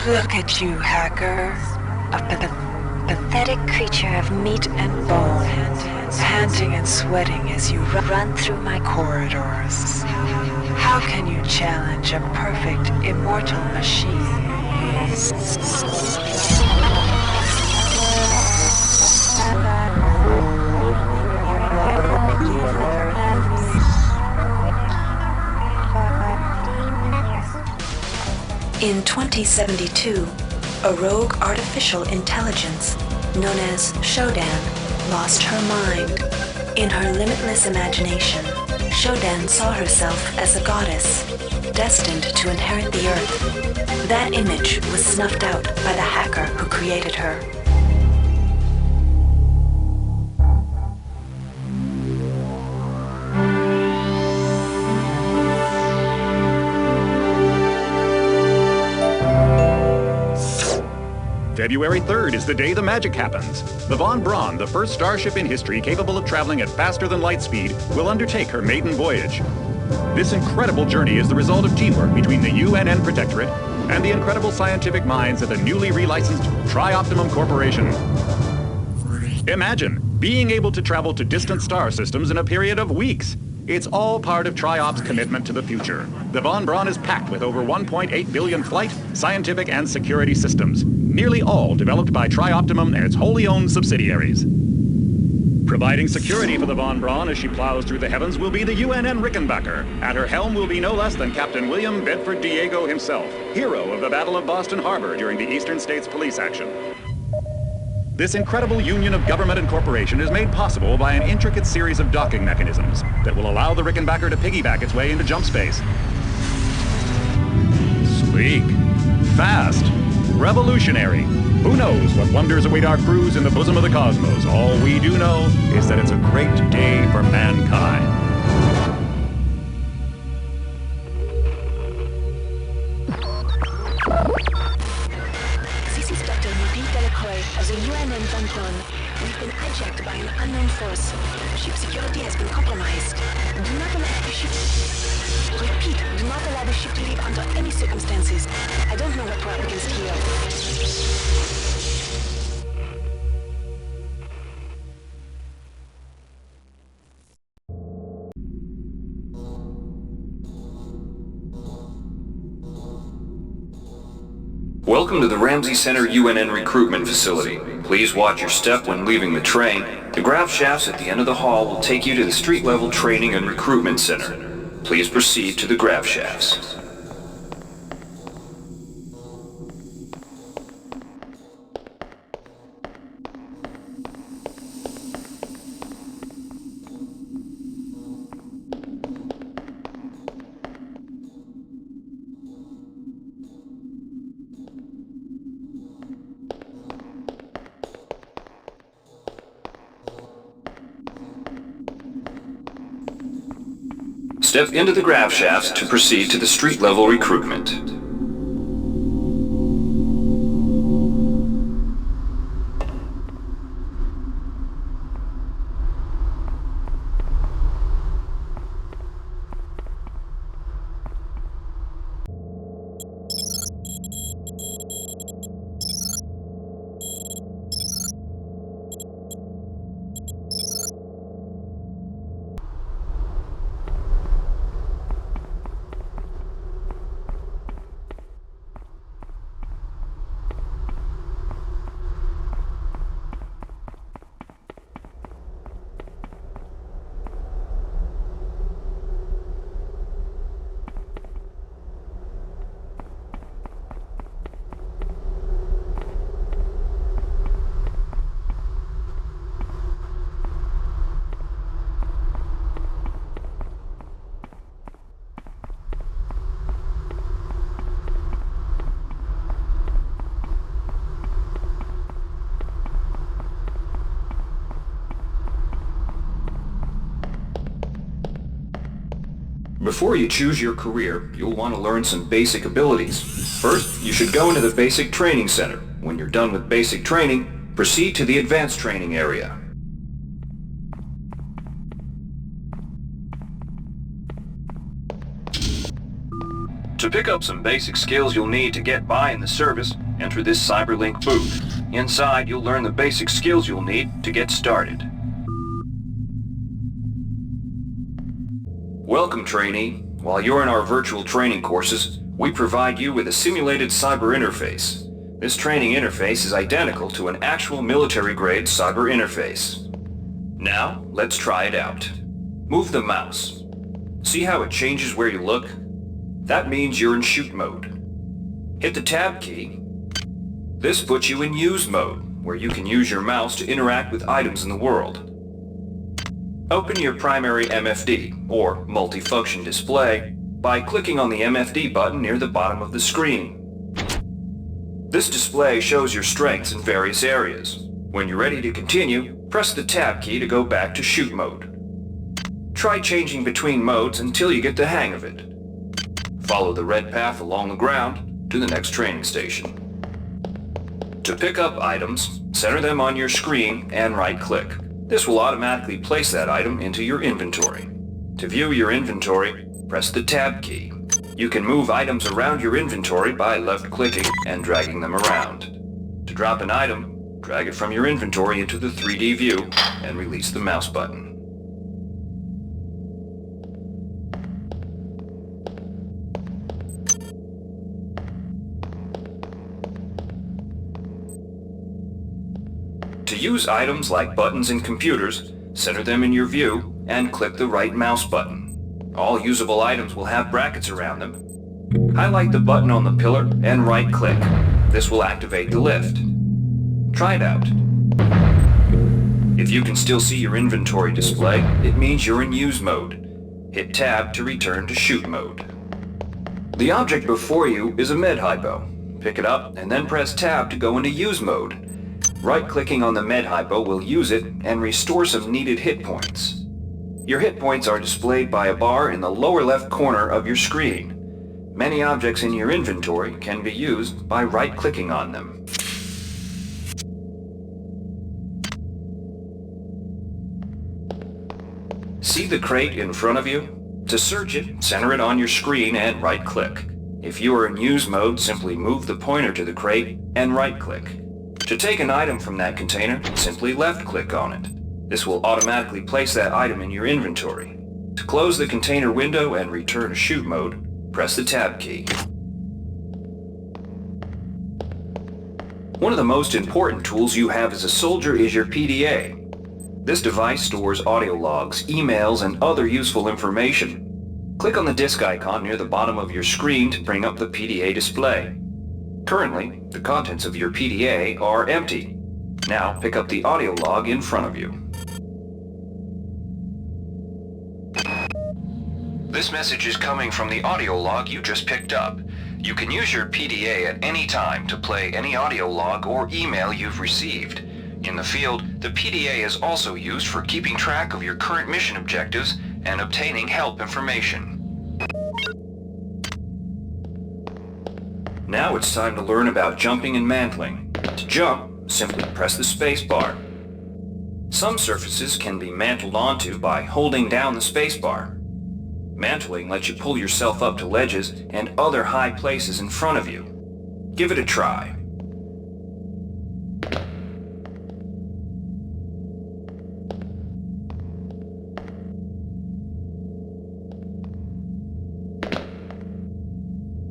Look at you, hacker. A pathetic creature of meat and bone, panting and sweating as you run through my corridors. How can you challenge a perfect, immortal machine? In 2072, a rogue artificial intelligence known as Shodan lost her mind. In her limitless imagination, Shodan saw herself as a goddess, destined to inherit the earth. That image was snuffed out by the hacker who created her. February 3rd is the day the magic happens. The Von Braun, the first starship in history capable of traveling at faster than light speed, will undertake her maiden voyage. This incredible journey is the result of teamwork between the UNN Protectorate and the incredible scientific minds at the newly relicensed Tri-Optimum Corporation. Imagine being able to travel to distant star systems in a period of weeks. It's all part of Tri-Op's commitment to the future. The Von Braun is packed with over 1.8 billion flight, scientific, and security systems, nearly all developed by Tri-Optimum and its wholly owned subsidiaries. Providing security for the Von Braun as she plows through the heavens will be the UNN Rickenbacker. At her helm will be no less than Captain William Bedford Diego himself, hero of the Battle of Boston Harbor during the Eastern States Police action. This incredible union of government and corporation is made possible by an intricate series of docking mechanisms that will allow the Rickenbacker to piggyback its way into jump space. Sleek, fast, revolutionary. Who knows what wonders await our crews in the bosom of the cosmos? All we do know is that it's a great day for mankind. This is Dr. Ruby Delacroix of the UNN Von Braun. We've been hijacked by an unknown force. Ship security has been compromised. Do not allow the ship... Repeat, do not allow the ship to leave under any circumstances. I don't know what we're up against here. Welcome to the Ramsey Center UNN recruitment facility. Please watch your step when leaving the train. The grav shafts at the end of the hall will take you to the street-level training and recruitment center. Please proceed to the grav shafts. Step into the grav shafts to proceed to the street-level recruitment. Before you choose your career, you'll want to learn some basic abilities. First, you should go into the basic training center. When you're done with basic training, proceed to the advanced training area. To pick up some basic skills you'll need to get by in the service, enter this CyberLink booth. Inside, you'll learn the basic skills you'll need to get started. Welcome, trainee. While you're in our virtual training courses, we provide you with a simulated cyber interface. This training interface is identical to an actual military-grade cyber interface. Now, let's try it out. Move the mouse. See how it changes where you look? That means you're in shoot mode. Hit the tab key. This puts you in use mode, where you can use your mouse to interact with items in the world. Open your primary MFD, or multifunction display, by clicking on the MFD button near the bottom of the screen. This display shows your strengths in various areas. When you're ready to continue, press the tab key to go back to shoot mode. Try changing between modes until you get the hang of it. Follow the red path along the ground to the next training station. To pick up items, center them on your screen and right-click. This will automatically place that item into your inventory. To view your inventory, press the tab key. You can move items around your inventory by left-clicking and dragging them around. To drop an item, drag it from your inventory into the 3D view and release the mouse button. To use items like buttons in computers, center them in your view and click the right mouse button. All usable items will have brackets around them. Highlight the button on the pillar and right-click. This will activate the lift. Try it out. If you can still see your inventory display, it means you're in use mode. Hit tab to return to shoot mode. The object before you is a med-hypo. Pick it up and then press tab to go into use mode. Right-clicking on the med-hypo will use it and restore some needed hit points. Your hit points are displayed by a bar in the lower left corner of your screen. Many objects in your inventory can be used by right-clicking on them. See the crate in front of you? To search it, center it on your screen and right-click. If you are in use mode, simply move the pointer to the crate and right-click. To take an item from that container, simply left-click on it. This will automatically place that item in your inventory. To close the container window and return to shoot mode, press the tab key. One of the most important tools you have as a soldier is your PDA. This device stores audio logs, emails, and other useful information. Click on the disk icon near the bottom of your screen to bring up the PDA display. Currently, the contents of your PDA are empty. Now pick up the audio log in front of you. This message is coming from the audio log you just picked up. You can use your PDA at any time to play any audio log or email you've received. In the field, the PDA is also used for keeping track of your current mission objectives and obtaining help information. Now it's time to learn about jumping and mantling. To jump, simply press the space bar. Some surfaces can be mantled onto by holding down the space bar. Mantling lets you pull yourself up to ledges and other high places in front of you. Give it a try.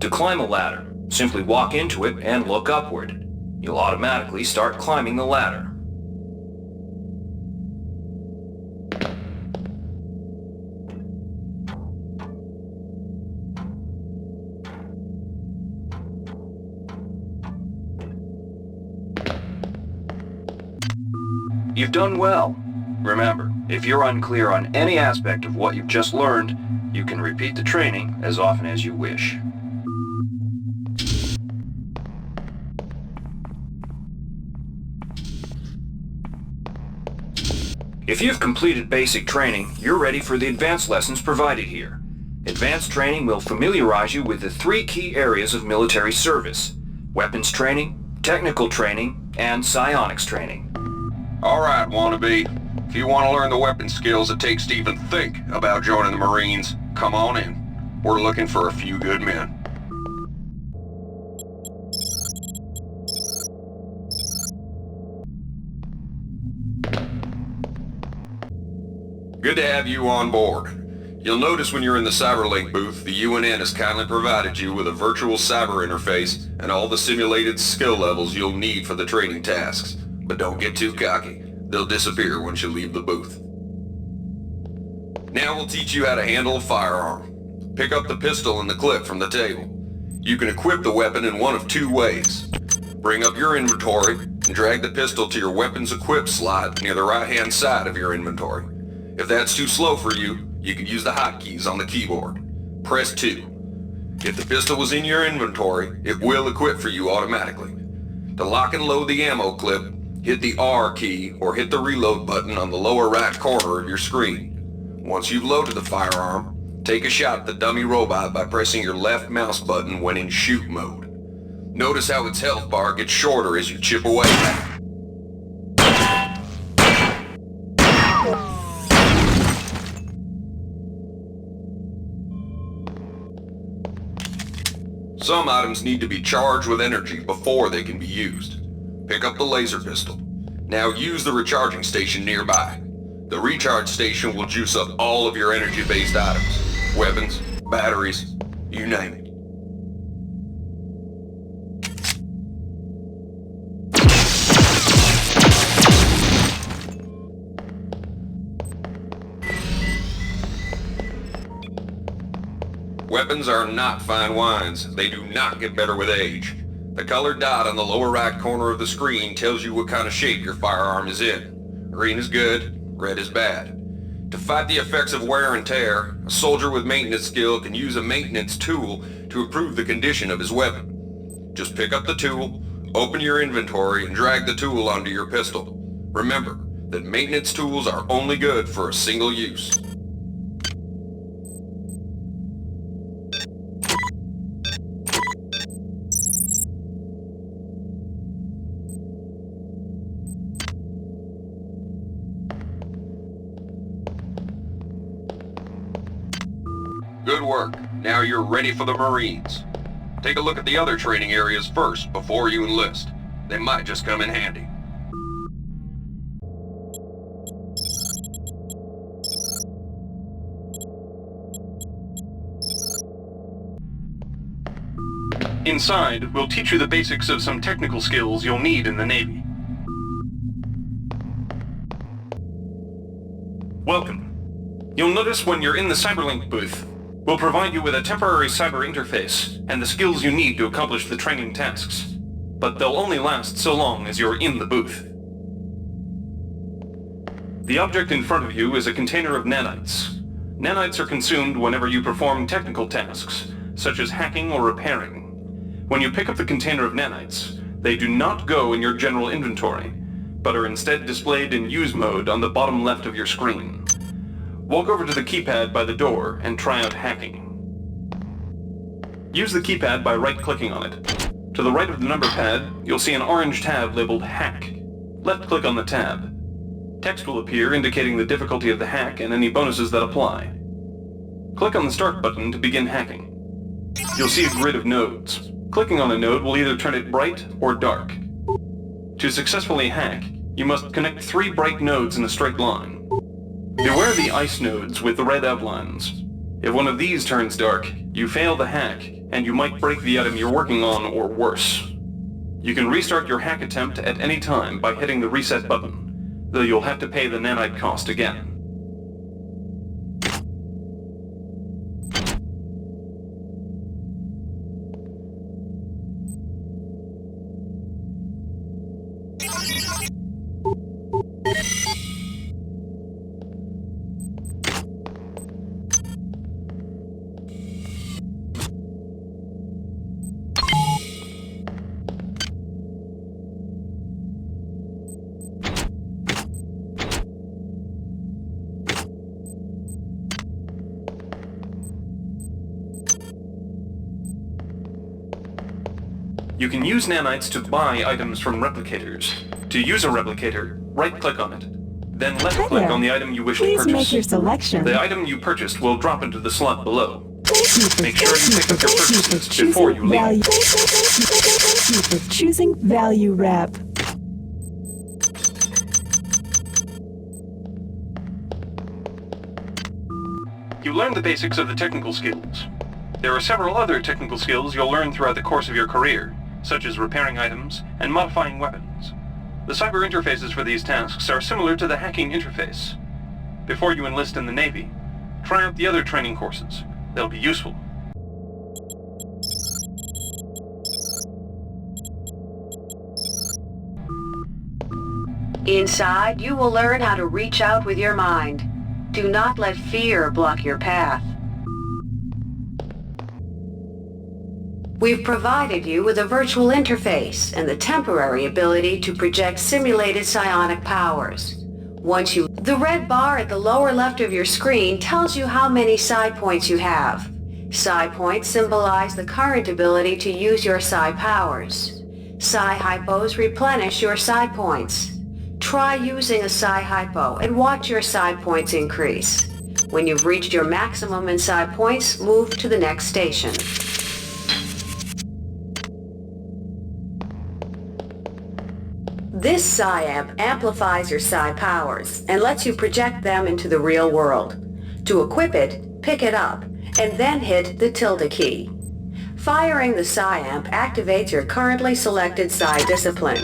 To climb a ladder, simply walk into it and look upward. You'll automatically start climbing the ladder. You've done well. Remember, if you're unclear on any aspect of what you've just learned, you can repeat the training as often as you wish. If you've completed basic training, you're ready for the advanced lessons provided here. Advanced training will familiarize you with the 3 key areas of military service: weapons training, technical training, and psionics training. Alright, wannabe. If you want to learn the weapon skills it takes to even think about joining the Marines, come on in. We're looking for a few good men. Good to have you on board. You'll notice when you're in the CyberLink booth, the UNN has kindly provided you with a virtual cyber interface and all the simulated skill levels you'll need for the training tasks. But don't get too cocky. They'll disappear once you leave the booth. Now we'll teach you how to handle a firearm. Pick up the pistol and the clip from the table. You can equip the weapon in one of two ways. Bring up your inventory and drag the pistol to your weapons equip slot near the right-hand side of your inventory. If that's too slow for you, you can use the hotkeys on the keyboard. Press 2. If the pistol was in your inventory, it will equip for you automatically. To lock and load the ammo clip, hit the R key or hit the reload button on the lower right corner of your screen. Once you've loaded the firearm, take a shot at the dummy robot by pressing your left mouse button when in shoot mode. Notice how its health bar gets shorter as you chip away at it. Some items need to be charged with energy before they can be used. Pick up the laser pistol. Now use the recharging station nearby. The recharge station will juice up all of your energy-based items. Weapons, batteries, you name it. Weapons are not fine wines. They do not get better with age. The colored dot on the lower right corner of the screen tells you what kind of shape your firearm is in. Green is good, red is bad. To fight the effects of wear and tear, a soldier with maintenance skill can use a maintenance tool to improve the condition of his weapon. Just pick up the tool, open your inventory, and drag the tool onto your pistol. Remember that maintenance tools are only good for a single use. Good work. Now you're ready for the Marines. Take a look at the other training areas first before you enlist. They might just come in handy. Inside, we'll teach you the basics of some technical skills you'll need in the Navy. Welcome. You'll notice when you're in the CyberLink booth, we'll provide you with a temporary cyber interface and the skills you need to accomplish the training tasks. But they'll only last so long as you're in the booth. The object in front of you is a container of nanites. Nanites are consumed whenever you perform technical tasks, such as hacking or repairing. When you pick up the container of nanites, they do not go in your general inventory, but are instead displayed in use mode on the bottom left of your screen. Walk over to the keypad by the door and try out hacking. Use the keypad by right-clicking on it. To the right of the number pad, you'll see an orange tab labeled Hack. Left-click on the tab. Text will appear indicating the difficulty of the hack and any bonuses that apply. Click on the Start button to begin hacking. You'll see a grid of nodes. Clicking on a node will either turn it bright or dark. To successfully hack, you must connect 3 bright nodes in a straight line. Beware the ice nodes with the red outlines. If one of these turns dark, you fail the hack, and you might break the item you're working on or worse. You can restart your hack attempt at any time by hitting the reset button, though you'll have to pay the nanite cost again. You can use nanites to buy items from replicators. To use a replicator, right-click on it. Then left-click on the item you wish to purchase. Please make your selection. The item you purchased will drop into the slot below. Make sure Thank you pick up your purchases before you leave. Thank you for choosing Value Wrap. You learned the basics of the technical skills. There are several other technical skills you'll learn throughout the course of your career, such as repairing items and modifying weapons. The cyber interfaces for these tasks are similar to the hacking interface. Before you enlist in the Navy, try out the other training courses. They'll be useful. Inside, you will learn how to reach out with your mind. Do not let fear block your path. We've provided you with a virtual interface and the temporary ability to project simulated psionic powers. The red bar at the lower left of your screen tells you how many psi points you have. Psi points symbolize the current ability to use your psi powers. Psi hypos replenish your psi points. Try using a psi hypo and watch your psi points increase. When you've reached your maximum in psi points, move to the next station. This psi amp amplifies your psi powers and lets you project them into the real world. To equip it, pick it up, and then hit the tilde key. Firing the psi amp activates your currently selected psi discipline.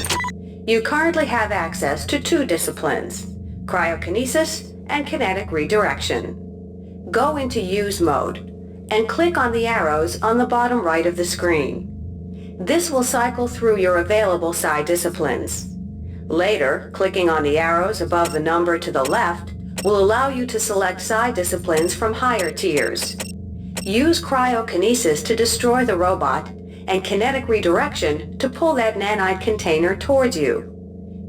You currently have access to 2 disciplines, cryokinesis and kinetic redirection. Go into use mode and click on the arrows on the bottom right of the screen. This will cycle through your available psi disciplines. Later, clicking on the arrows above the number to the left will allow you to select psi disciplines from higher tiers. Use cryokinesis to destroy the robot and kinetic redirection to pull that nanite container towards you.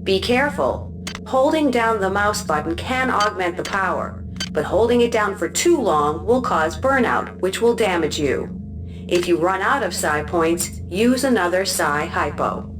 Be careful. Holding down the mouse button can augment the power, but holding it down for too long will cause burnout, which will damage you. If you run out of psi points, use another psi hypo.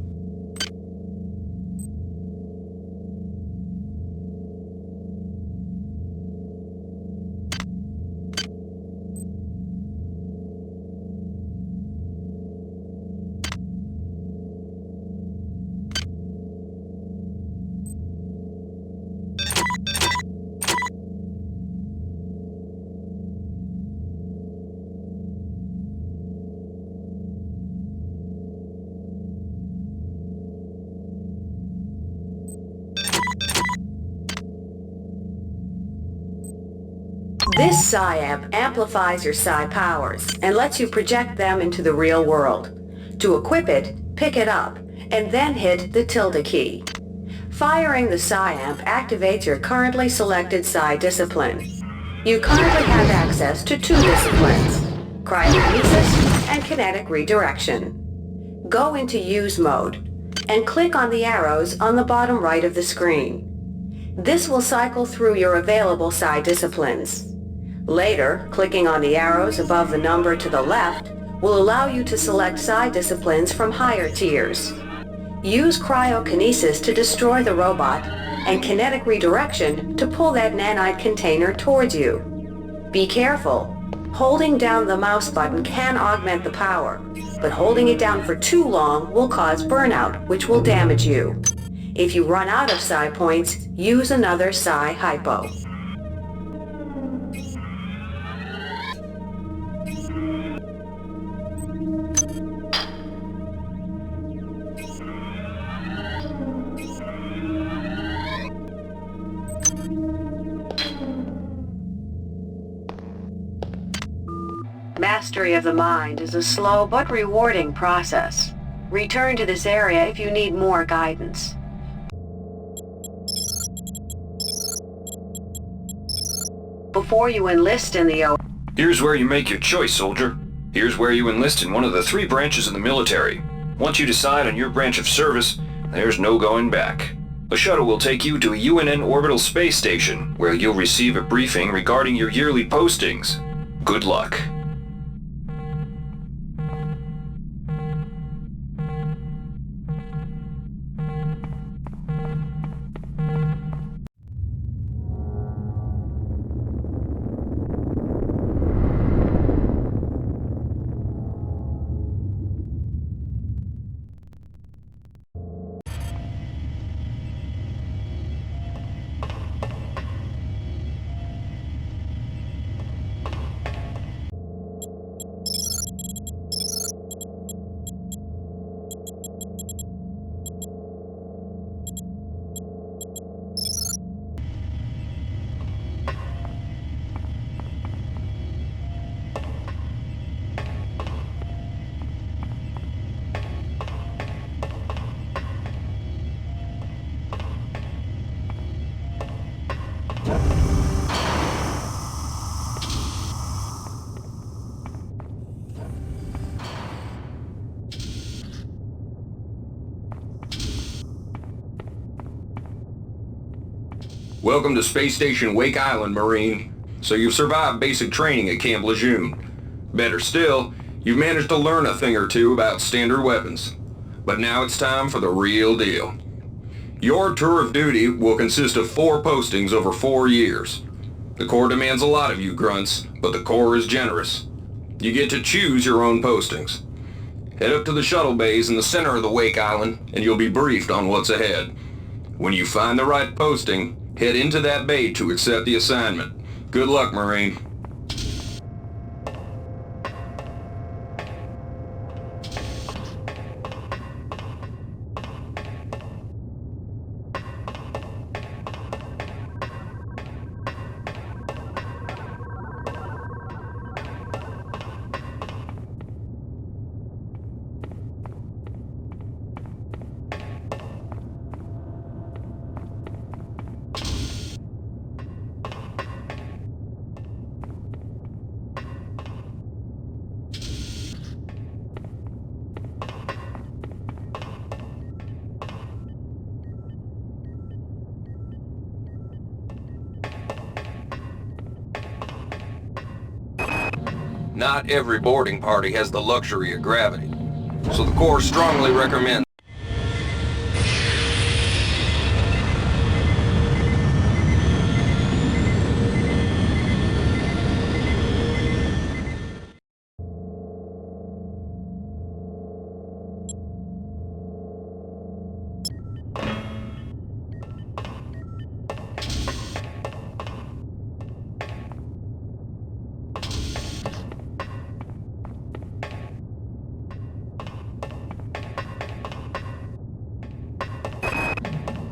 This psi amp amplifies your psi powers and lets you project them into the real world. To equip it, pick it up, and then hit the tilde key. Firing the psi amp activates your currently selected psi discipline. You currently have access to 2 disciplines, cryokinesis and kinetic redirection. Go into use mode and click on the arrows on the bottom right of the screen. This will cycle through your available psi disciplines. Later, clicking on the arrows above the number to the left will allow you to select psi disciplines from higher tiers. Use cryokinesis to destroy the robot and kinetic redirection to pull that nanite container towards you. Be careful. Holding down the mouse button can augment the power, but holding it down for too long will cause burnout, which will damage you. If you run out of psi points, use another psi hypo. Mastery of the mind is a slow but rewarding process. Return to this area if you need more guidance. Before you enlist in the Here's where you make your choice, soldier. Here's where you enlist in one of the 3 branches of the military. Once you decide on your branch of service, there's no going back. A shuttle will take you to a UNN orbital space station, where you'll receive a briefing regarding your yearly postings. Good luck. Welcome to Space Station Wake Island, Marine. So you've survived basic training at Camp Lejeune. Better still, you've managed to learn a thing or two about standard weapons. But now it's time for the real deal. Your tour of duty will consist of 4 postings over 4 years. The Corps demands a lot of you grunts, but the Corps is generous. You get to choose your own postings. Head up to the shuttle bays in the center of the Wake Island, and you'll be briefed on what's ahead. When you find the right posting, head into that bay to accept the assignment. Good luck, Marine. Not every boarding party has the luxury of gravity, so the Corps strongly recommends.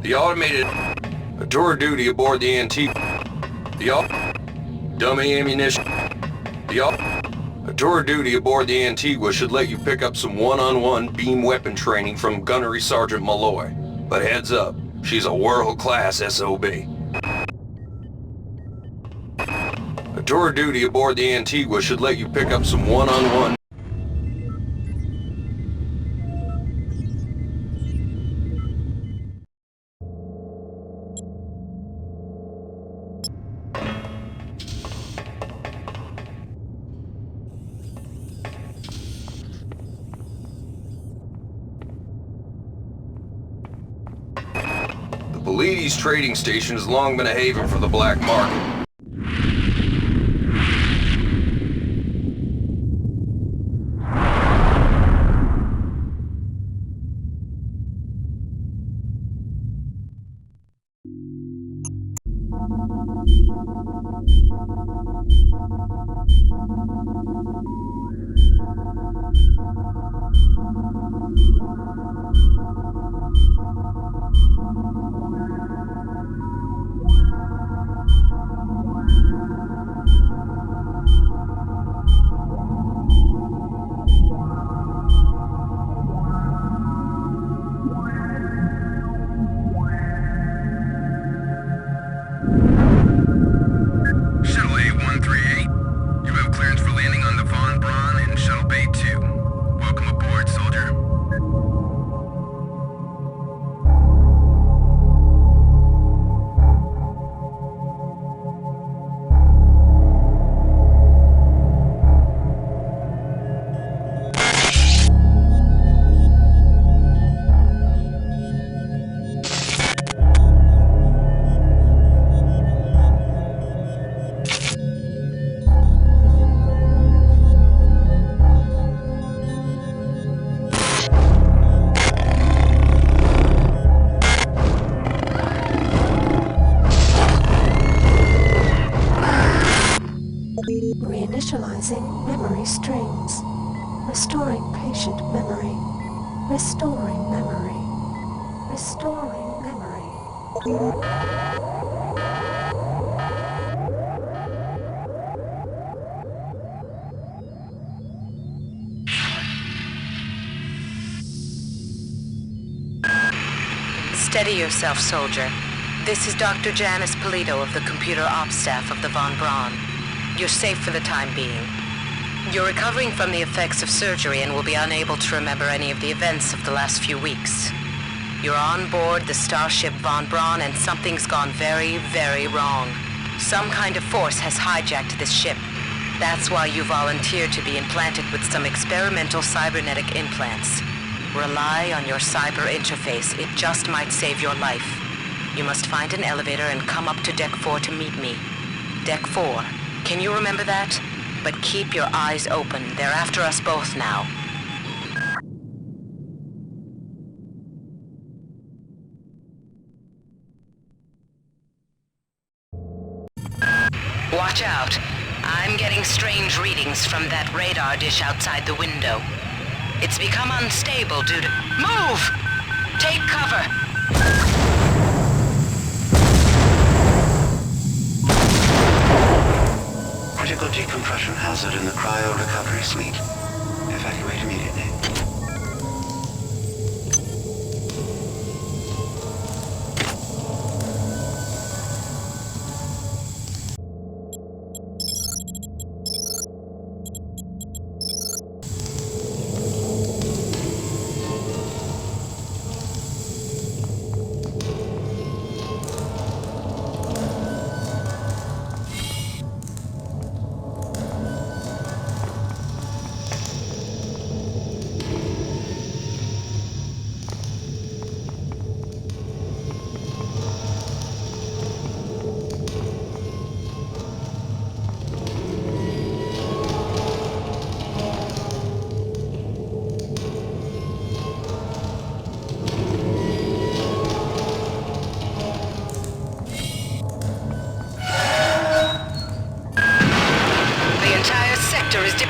The automated a tour duty aboard the Antigua. Dummy ammunition. A tour duty aboard the Antigua should let you pick up some one-on-one beam weapon training from Gunnery Sergeant Malloy. But heads up, she's a world-class SOB. A tour duty aboard the Antigua should let you pick up some one-on-one. Palladi's trading station has long been a haven for the black market. Shuttle A138, you have clearance for landing on the Von Braun in Shuttle Bay 2. Welcome aboard, soldier. Reinitializing memory strings. Restoring patient memory. Restoring memory. Restoring memory. Steady yourself, soldier. This is Dr. Janice Polito of the Computer Ops Staff of the Von Braun. You're safe for the time being. You're recovering from the effects of surgery and will be unable to remember any of the events of the last few weeks. You're on board the starship Von Braun and something's gone very, very wrong. Some kind of force has hijacked this ship. That's why you volunteered to be implanted with some experimental cybernetic implants. Rely on your cyber interface. It just might save your life. You must find an elevator and come up to Deck 4 to meet me. Deck 4. Can you remember that? But keep your eyes open. They're after us both now. Watch out. I'm getting strange readings from that radar dish outside the window. It's become unstable due to... Move! Take cover! Critical decompression hazard in the cryo-recovery suite. Evacuate immediately.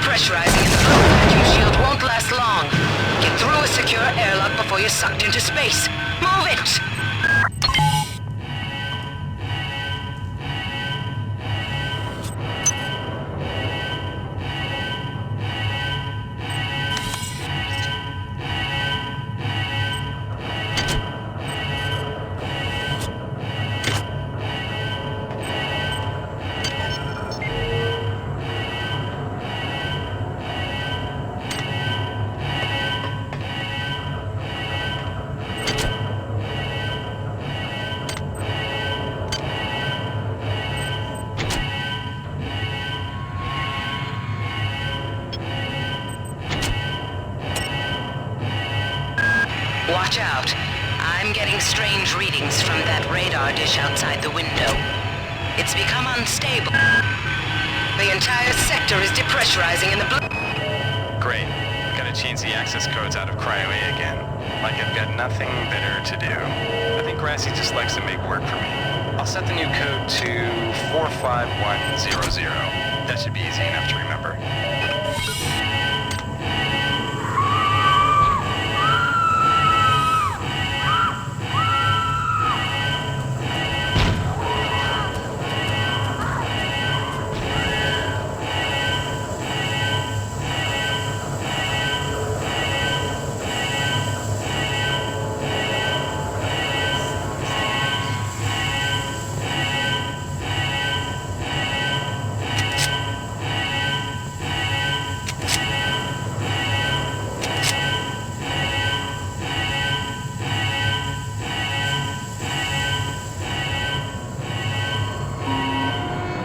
Pressurizing and the low vacuum shield won't last long. Get through a secure airlock before you're sucked into space. Move it! Watch out. I'm getting strange readings from that radar dish outside the window. It's become unstable. The entire sector is depressurizing in the blue... Great. Gotta change the access codes out of Cryo A again. Like I've got nothing better to do. I think Grassy just likes to make work for me. I'll set the new code to 45100. That should be easy enough to remember.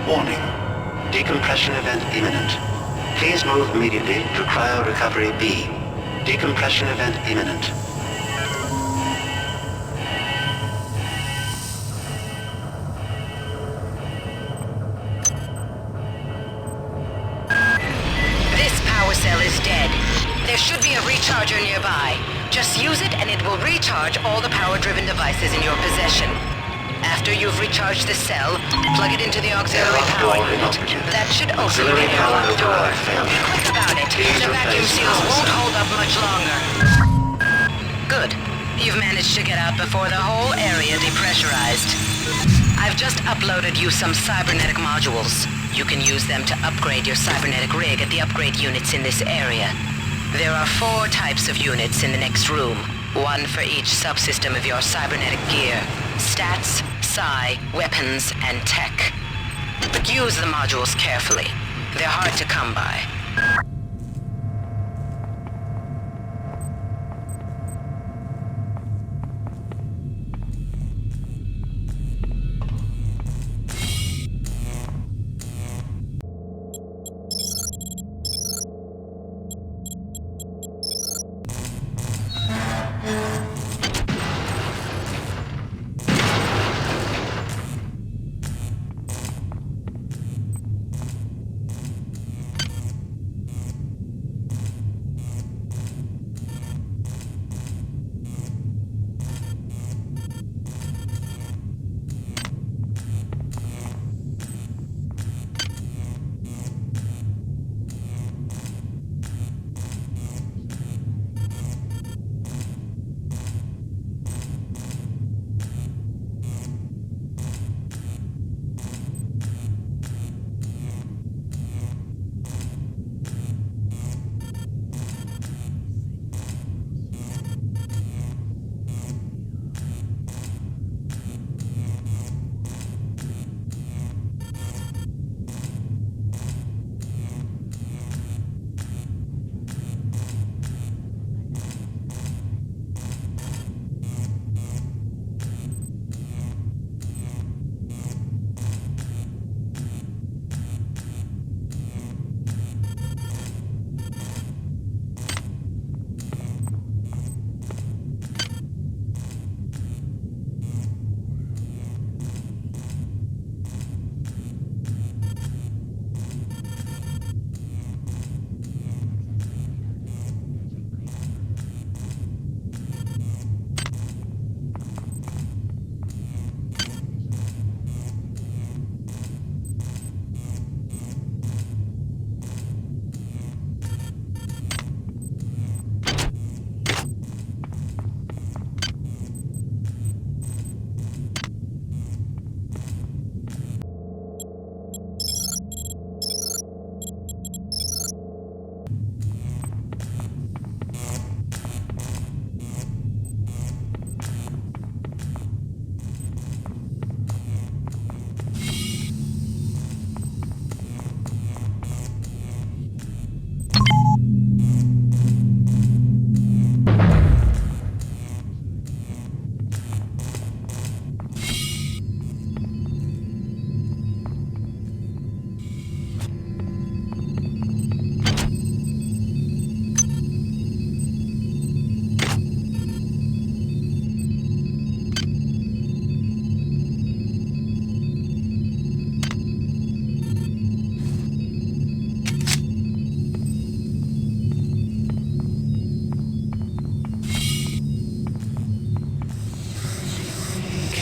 Warning. Decompression event imminent. Please move immediately to cryo-recovery B. Decompression event imminent. This power cell is dead. There should be a recharger nearby. Just use it and it will recharge all the power-driven devices in your possession. After you've recharged the cell, plug it into the auxiliary power unit. That should open the airlock door. Be quick about it. The vacuum seals won't hold up much longer. Good. You've managed to get out before the whole area depressurized. I've just uploaded you some cybernetic modules. You can use them to upgrade your cybernetic rig at the upgrade units in this area. There are 4 types of units in the next room. 1 for each subsystem of your cybernetic gear. Stats, psi, weapons, and tech. But use the modules carefully. They're hard to come by.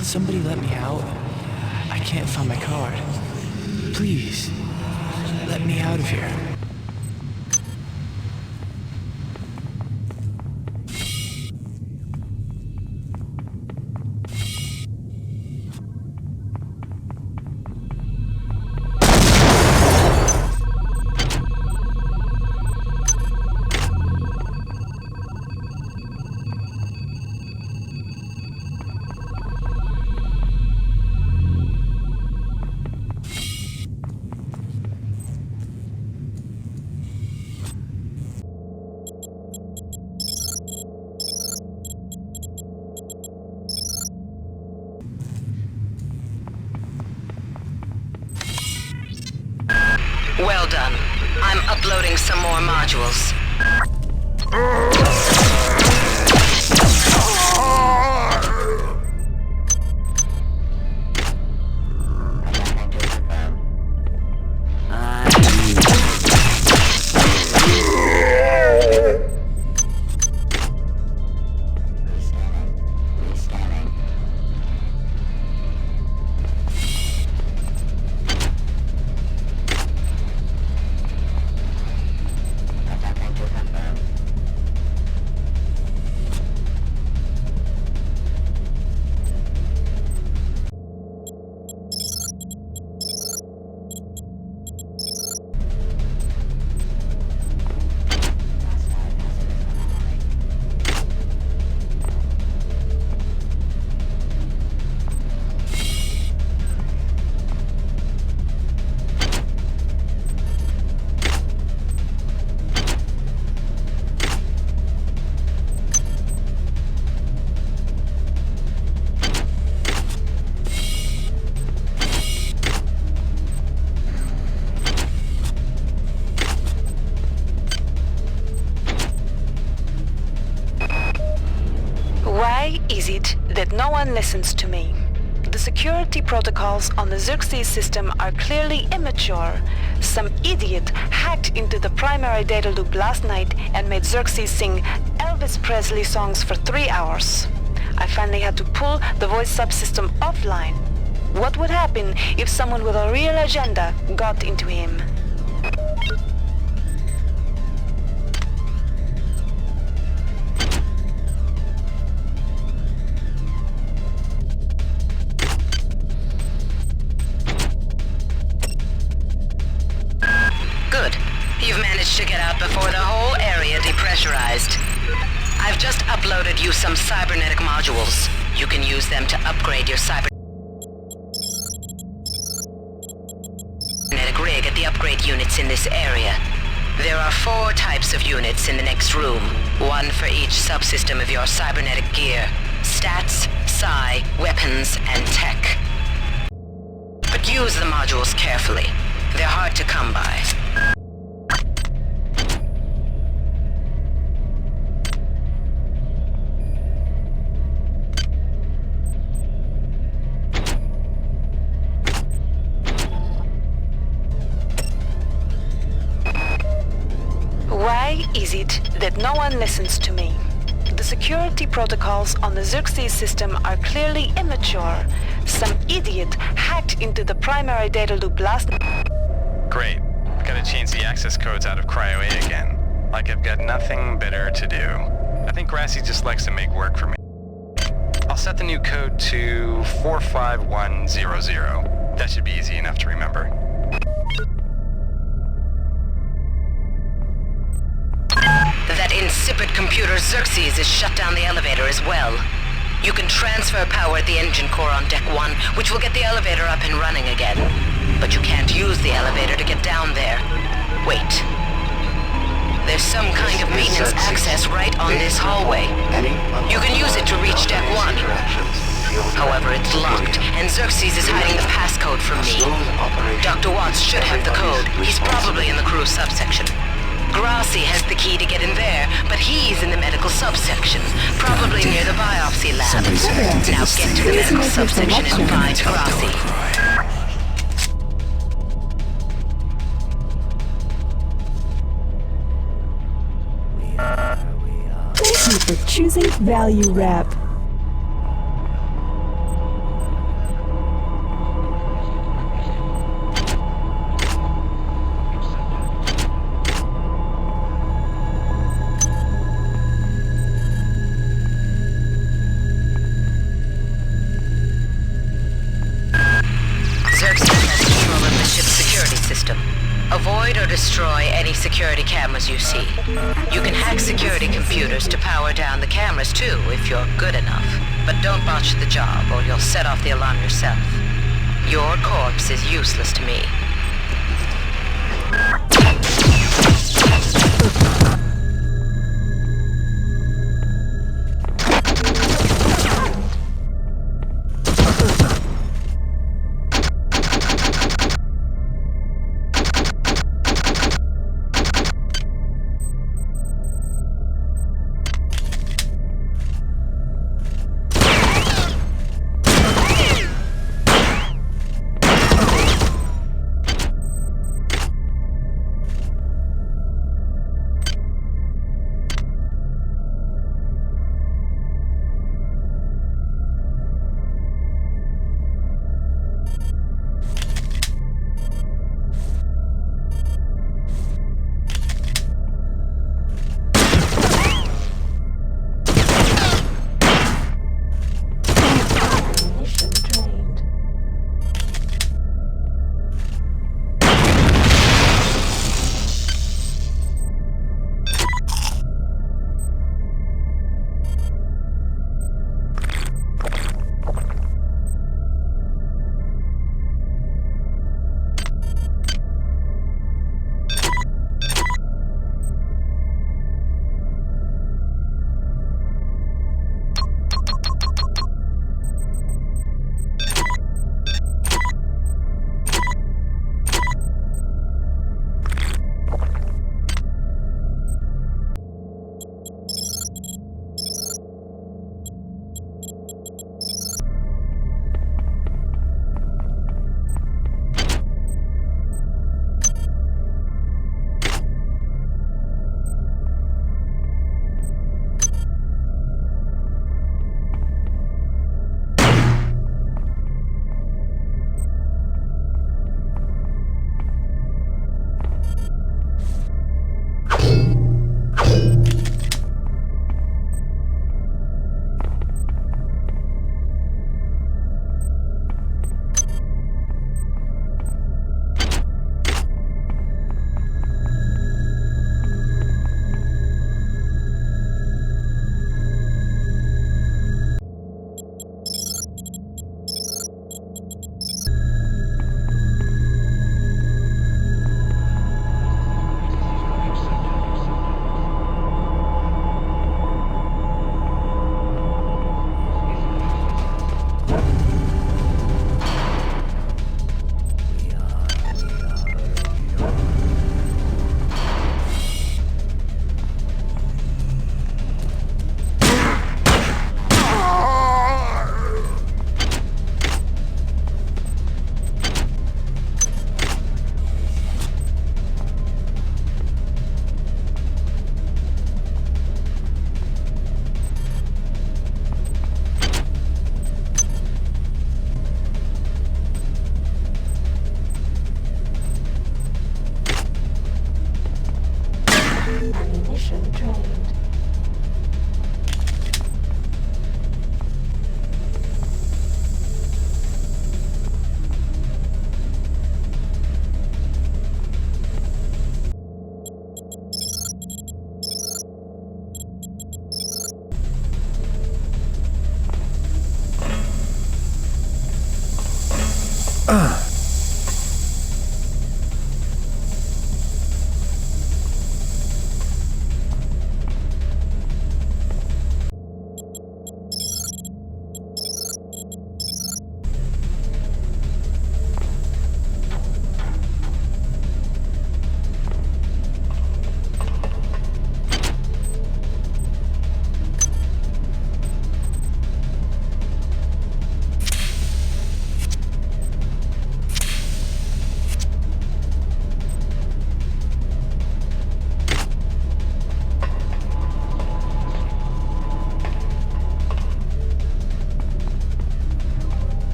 Can somebody let me out? I can't find my card. Please, let me out of here. Well done. I'm uploading some more modules. Why is it that no one listens to me? The security protocols on the Xerxes system are clearly immature. Some idiot hacked into the primary data loop last night and made Xerxes sing Elvis Presley songs for 3 hours. I finally had to pull the voice subsystem offline. What would happen if someone with a real agenda got into him? Good. You've managed to get out before the whole area depressurized. I've just uploaded you some cybernetic modules. You can use them to upgrade your cybernetic rig at the upgrade units in this area. There are 4 types of units in the next room, 1 for each subsystem of your cybernetic gear. Stats, psi, weapons, and tech. But use the modules carefully. They're hard to come by. Why is it that no one listens to me? The security protocols on the Xerxes system are clearly immature. Some idiot hacked into the primary data loop last night. Great. Gotta change the access codes out of Cryo A again. Like I've got nothing better to do. I think Grassy just likes to make work for me. I'll set the new code to 45100. That should be easy enough to remember. That insipid computer Xerxes has shut down the elevator as well. You can transfer power at the engine core on Deck 1, which will get the elevator up and running again. But you can't use the elevator to get down there. Wait. There's some kind of maintenance access right on this hallway. You can use it to reach Deck 1. However, it's locked, and Xerxes is hiding the passcode from me. Dr. Watts should have the code. He's probably in the crew subsection. Grassi has the key to get in there, but he's in the medical subsection, probably near the biopsy lab. Now get to the medical subsection and find Grassi. Thank you for choosing Value Wrap. Exploit or destroy any security cameras you see. You can hack security computers to power down the cameras too, if you're good enough. But don't botch the job, or you'll set off the alarm yourself. Your corpse is useless to me.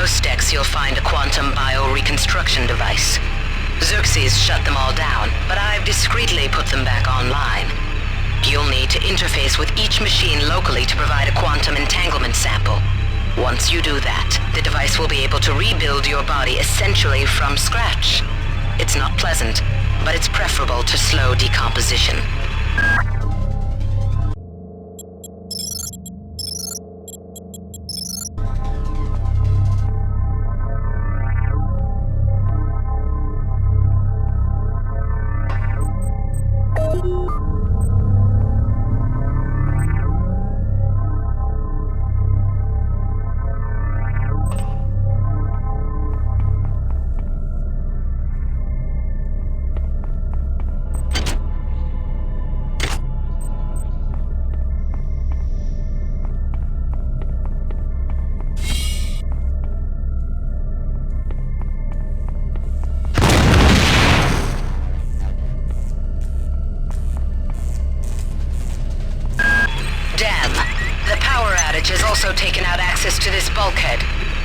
most decks you'll find a quantum bioreconstruction device. Xerxes shut them all down, but I've discreetly put them back online. You'll need to interface with each machine locally to provide a quantum entanglement sample. Once you do that, the device will be able to rebuild your body essentially from scratch. It's not pleasant, but it's preferable to slow decomposition. Has also taken out access to this bulkhead.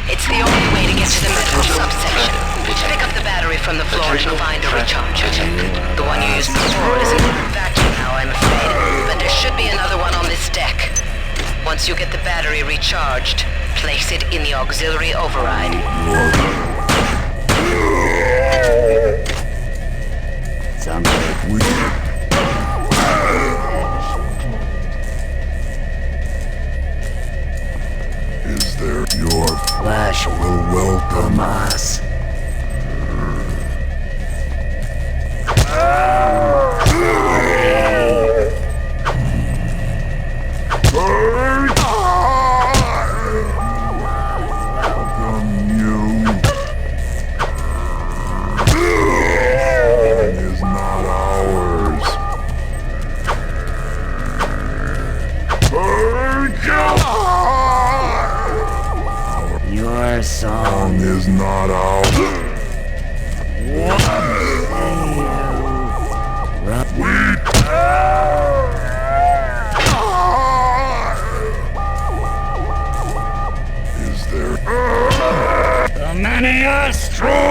It's the only way to get to the medical subsection. Pick up the battery from the floor and find a recharger. The one you used before isn't vacuum now, I'm afraid, but there should be another one on this deck. Once you get the battery recharged, place it in the auxiliary override. Sounds like we... Your flesh will welcome us. Welcome you. It is not ours. Your song is not ours. What say you? Is there... The many are strong!